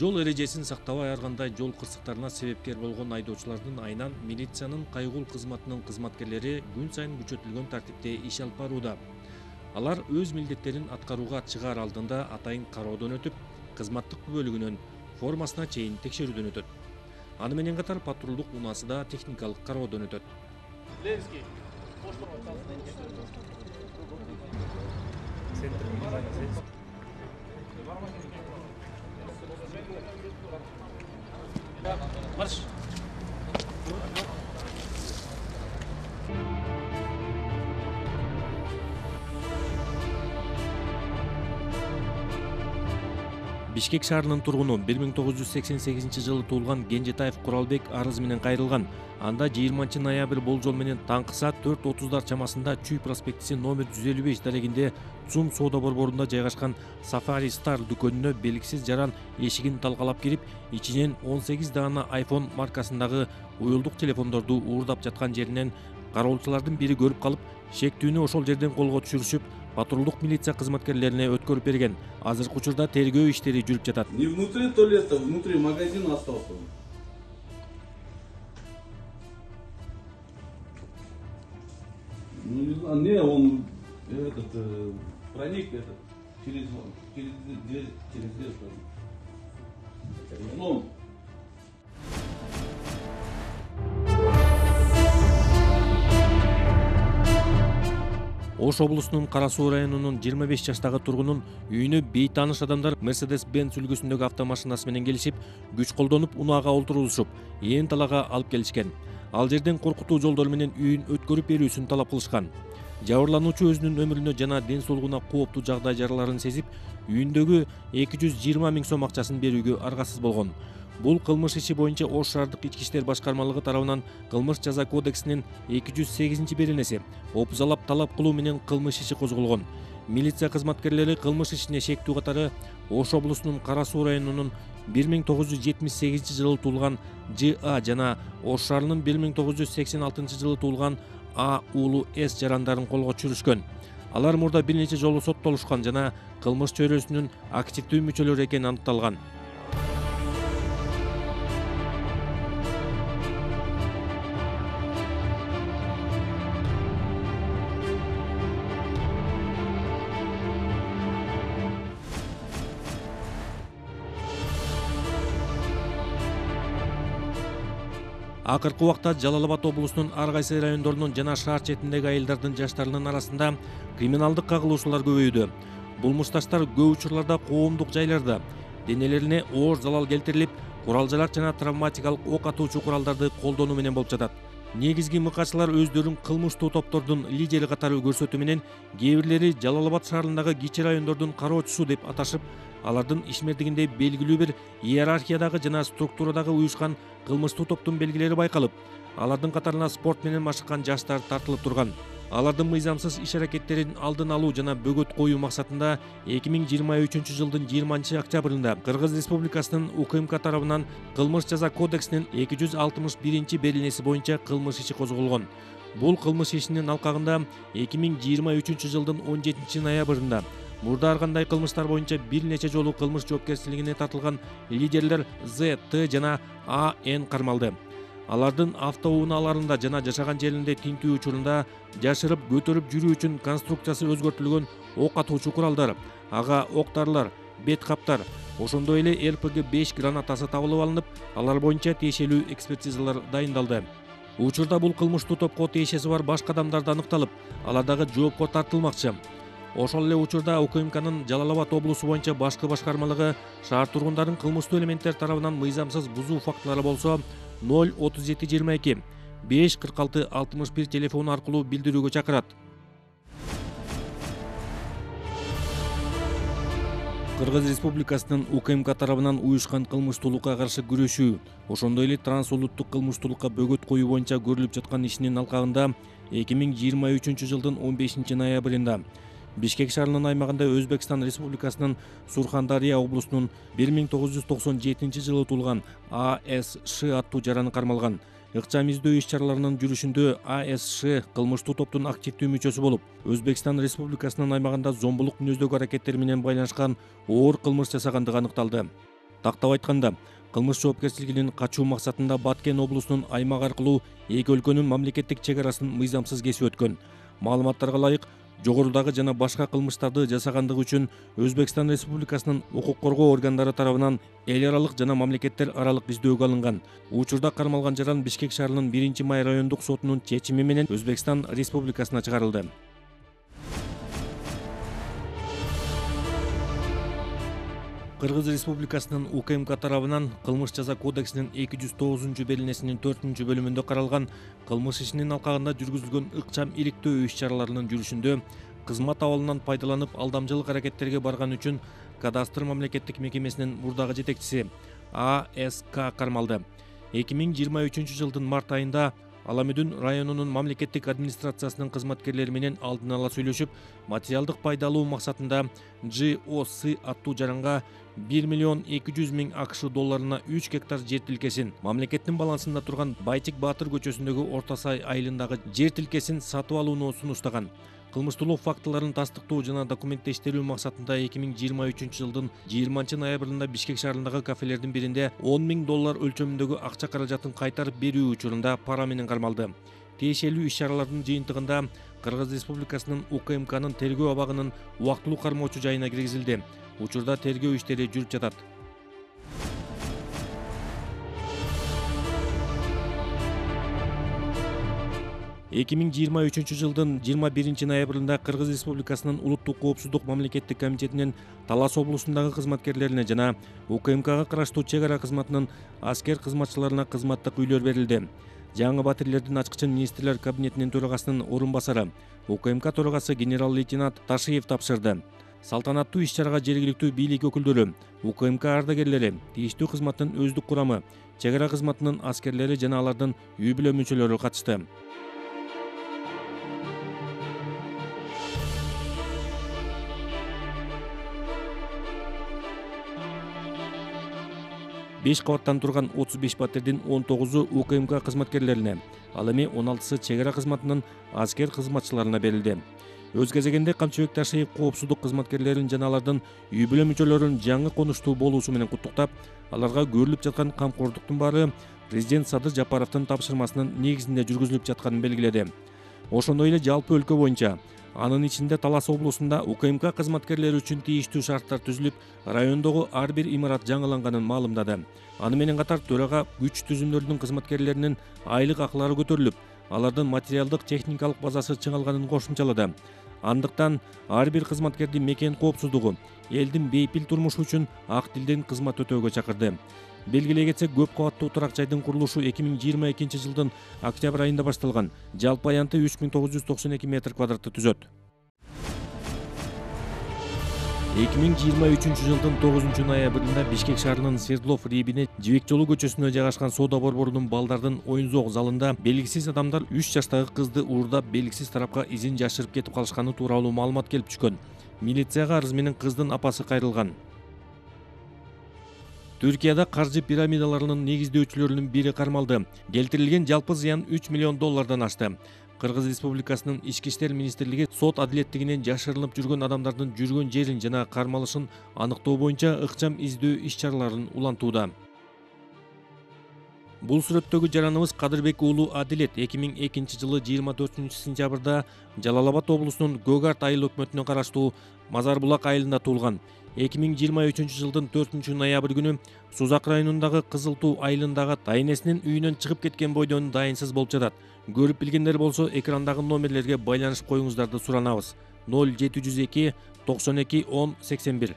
Жол эрежесин сактабай ар кандай жол кырсыктарына себепкер болгон айдоочулардын айынан милициянын кайгул кызматынын кызматкерлери күн сайын күчөтүлгөн тартипте иш алып барууда. Алар өз милдеттерин аткарууга чыгаар алдында атайын кароодон өтүп, кызматтык бөлүгүнөн формасына чейин текшерүүдөн өтөт. Аны менен катар патрулдук унаасы да техникалык кароодон өтөт. Марш! Бишкек шаарынын тургуну 1988 жылы туулган Кенжетаев Куралбек арыз менен кайрылган. Анда 20 ноябрь болжол менен таңкы саат 4:30 чамасында Чүй проспектиси номер 155 дарегинде ЦУМ соода борборунда жайгашкан Safari Star дүкөнүнө белгисиз жаран эшигин талкалап кирип, ичинен 18 даана iPhone маркасындагы уюлдук телефондорду уурдап жаткан жеринен кароолчулардын бири көрүп калып, шектүүнү ошол жерден колго түшүрүшүп, патрулдук милиция кызматкерлерине өткөрүп берген. Азыркы учурда тергөө иштери жүрүп жатат. Не внутри туалета, внутри магазина остался. Ну не знаю, не, он проник через дверь, Ну, Ош облусунун Кара Суу районунун 25 жаштагы тургунун үйүнө бейтааныш адамдар Mercedes-Benz үлгүсүндөгү автомашинасы менен келишип, күч колдонуп унаага олтургузушуп, ээн талаага алып келишкен. Ал жерден коркутуу жолдор менен үйүн өткөрүп берүүсүн талап кылышкан. Жабырлануучу өзүнүн өмүрүнө жана ден соолугуна кооптуу жагдай жараларын сезип, үйүндөгү 220 000 сом акчасын берүүгө аргасыз болгон. Бул кылмыш иши боюнча Ош шаардык ички иштер башкармалыгы тарабынан кылмыш жаза кодексинин 208-беренеси опузалап талап кылуу менен кылмыш иши козголгон. Милиция кызматкерлери кылмыш ишине шектүү катары Ош облусунун Кара Суу районунун 1978 жылы туулган Ж.А. жана Ош шаарынын 1986 жылы туулган А. уулу С. жарандарын колго түшүрүшкөн. Алар мурда бир нече жолу соттолушкан жана кылмыш чөйрөсүнүн активдүү мүчөлөрү экени аныкталган. Акыркы убакта Жалал Абад облусунун ар кайсы райондорунун жана шаар четиндеги айылдардын жаштарынын арасында криминалдык кагылышуулар көбөйдү. Бул мушташтар көп учурларда коомдук жайларда денелерине оор залал келтирилип, курал-жарак жана травматикалык ок атуучу куралдарды колдонуу менен болуп жатат. Негизги мыкаачылар өздөрүн кылмыштуу топтордун лидери катары көрсөтүү менен кээ бирлери Жалал Абад шаарындагы кичи райондордун кароочусу деп аташып, алардын ишмердигинде белгилүү бир иерархиядагы жана структурадагы уюшкан кылмыштуу топтун белгилери байкалып, алардын катарына спорт менен машыккан жаштар тартылып турган. Алардын мыйзамсыз иш-аракеттерин алдын алуу жана бөгөт коюу максатында 2023 жылдын 20 октябрында Кыргыз Республикасынын УКМК тарабынан кылмыш жаза кодексинин 261-беренеси боюнча кылмыш иши козголгон. Бул кылмыш ишинин алкагында 2023 жылдын 17 ноябрында мурда ар кандай кылмыштар боюнча бир нече жолу кылмыш жоопкерчилигине тартылган лидерлер З, Т жана А, Н кармалды. Алардын автоунааларында жана жашаган жеринде тинтүү учурунда жашырып көтөрүп жүрүү үчүн конструкциясы өзгөртүлгөн ок атуучу куралдар, ага октарлар, бет каптар, ошондой эле РПГ-5 гранатасы табылып алынып, алар боюнча тиешелүү экспертизалар дайындалды. Учурда бул кылмыштуу топко тиешеси бар башка адамдар да аныкталып, алар дагы жоопко тартылмакчы. Ошол эле учурда УКМКнын Жалал Абад облусу боюнча башкы башкармалыгы шаар тургундарын кылмыштуу элементтер тарабынан мыйзамсыз бузуу фактылары болсо 03722 546 61 телефону аркылуу билдирүүгө чакырат. Кыргыз Республикасынын УКМК тарабынан уюшкан кылмыштуулукка каршы күрөшүү, ошондой эле трансулуттук кылмыштуулукка бөгөт коюу боюнча көрүлүп жаткан ишинин алкагында 2023 жылдын 15 ноябрында Бишкек шаарынын аймагында Өзбекстан Республикасынын Сурхандария облусунун 1997 жылы туулган АСШ аттуу жараны кармалган. ыкчам издөө иш-чараларынын жүрүшүндө АСШ кылмыштуу топтун активдүү мүчөсү болуп, Өзбекстан Республикасынын аймагында зомбулук мүнөздөгү аракеттер менен байланышкан оор кылмыш жасагандыгы аныкталды. Тактап айтканда, кылмыш жоопкерчилигинин качуу максатында Баткен облусунун аймак аркылуу эки өлкөнүн мамлекеттик чек арасын мыйзамсыз кесип өткөн. Маалыматтарга ылайык, жогорудагы жана башка кылмыштарды жасагандыгы үчүн Өзбекстан Республикасынын укук коргоо органдары тарабынан эл аралык жана мамлекеттер аралык издөөгө алынган. Учурда кармалган жаран Бишкек шаарынын 1-Май райондук сотунун чечими менен Өзбекстан Республикасына чыгарылды. Кыргыз Республикасынын УКМК тарабынан Кылмыш жаза кодексинин 209-белинесинин 4-бөлүмүндө каралган кылмыш ишинин алкагында жүргүзүлгөн ыкчам иликтөө иш-чараларынын жүрүшүндө кызмат абалынан пайдаланып алдамчылык аракеттерге барган үчүн кадастр мамлекеттик мекемесинин мурдагы жетекчиси АСК кармалды. 2023-жылдын март айында Аламүдүн районунун мамлекеттик администрациясынын кызматкерлери менен алдын ала сүйлөшүп, материалдык пайда алуу максатында GOC аттуу жаранга 1,2 миллион АКШ долларына 3 гектар жер тилкесин, мамлекеттин балансында турган Байтик Баатыр көчөсүндөгү Орто Сай айылындагы жер тилкесин сатып алууну сунуштаган. Кылмыштуулук фактыларын тастыктоо жана документтештирүү максатында 2023-жылдын 20-ноябрында Бишкек шаарындагы кафелердин биринде 10 000 доллар өлчөмүндөгү акча каражатын кайтарып берүү учурунда пара менен кармалды. Тиешелүү иш-чаралардын жыйынтыгында Кыргыз Республикасынын УКМКнын тергөө абагынын убактылуу кармоочу жайына киргизилди. Учурда тергөө иштери жүрүп жатат. 2023-жылдын 21-ноябрында Кыргыз Республикасынын улуттук коопсуздук мамлекеттик комитетинин Талас облусундагы кызматкерлерине жана УКМКга караштуу чек ара кызматынын аскер кызматчыларына кызматтык үйлөр берилди. Жаңы батирлердин ачкычын министрлер кабинетинин төрагасынын орун басары, УКМК төрагасы генерал-лейтенант Ташиев тапшырды. Салтанаттуу иш-чарага жергиликтүү бийлик өкүлдөрү, УКМК ардагерлери, тийиштүү кызматтын өздүк курамы, чек ара кызматынын аскерлери жана алардын үй бүлө мүчөлөрү катышты. Беш кабаттан турган 35 батирдин 19-у УКМК кызматкерлерине, ал эми 16-сы чек ара кызматынын аскер кызматчыларына берилди. Өз кезегинде Камчыбек Ташиев коопсуздук кызматкерлерин жана алардын үй бүлө мүчөлөрүн жаңы конуштуу болуусу менен куттуктап, аларга көрүлүп жаткан камкордуктун баары президент Садыр Жапаровдун тапшырмасынын негизинде жүргүзүлүп жатканын белгиледи. Ошондой эле жалпы өлкө боюнча, анын ичинде Талас облусунда УКМК кызматкерлери үчүн тийиштүү шарттар түзүлүп, райондогу ар бир имарат жаңыланганын маалымдады. Аны менен катар төрага күч түзүмдөрдүн кызматкерлеринин айлык акылары көтөрүлүп, алардын материалдык техникалык базасы чыңалганын кошумчалады. Андыктан ар бир кызматкердин мекен коопсуздугу, элдин бейпил турмушу үчүн ак тилден кызмат өтөөгө чакырды. Белгилей кетсек, көп кабаттуу турак жайдын курулушу 2022-жылдын октябрь айында башталган. Жалпы аянты 3992 метр квадратты түзөт. 2023-жылдын 9-ноябрында Бишкек шаарынын Свердлов рийбине Жибек жолу көчөсүнө жайгашкан соода борборунун балдардын оюн-зоок залында белгисиз адамдар 3 жаштагы кызды уурдап, белгисиз тарапка изин жашырып кетип калышканы тууралуу маалымат келип түшкөн. Милицияга арыз менен кыздын апасы кайрылган. Түркияда каржы пирамидаларынын негиздөөчүлөрүнүн бири кармалды. Келтирилген жалпы зыян 3 миллион доллардан ашты. Кыргыз Республикасынын Ички иштер министрлиги сот адилеттигинен жашырынып жүргөн адамдардын жүргөн жерин жана кармалышын аныктоо боюнча ыкчам издөө иш-чараларын улантууда. Бул сүрөттөгү жараныбыз Кадырбек уулу Адилет 2002-жылы 24-сентябрда Жалал-Абад облусунун Гөгарт айыл өкмөтүнө караштуу Мазарбулак айылында туулган. 2023-жылдын 4-ноябрь күнү Сузак районундагы Кызыл Туу айылындагы тайнесинин үйүнөн чыгып кеткен бойдон дайынсыз болуп жатат. Көрүп билгендер болсо экрандагы номерлерге байланышып коюңуздарды суранабыз. 0702 92 10 81.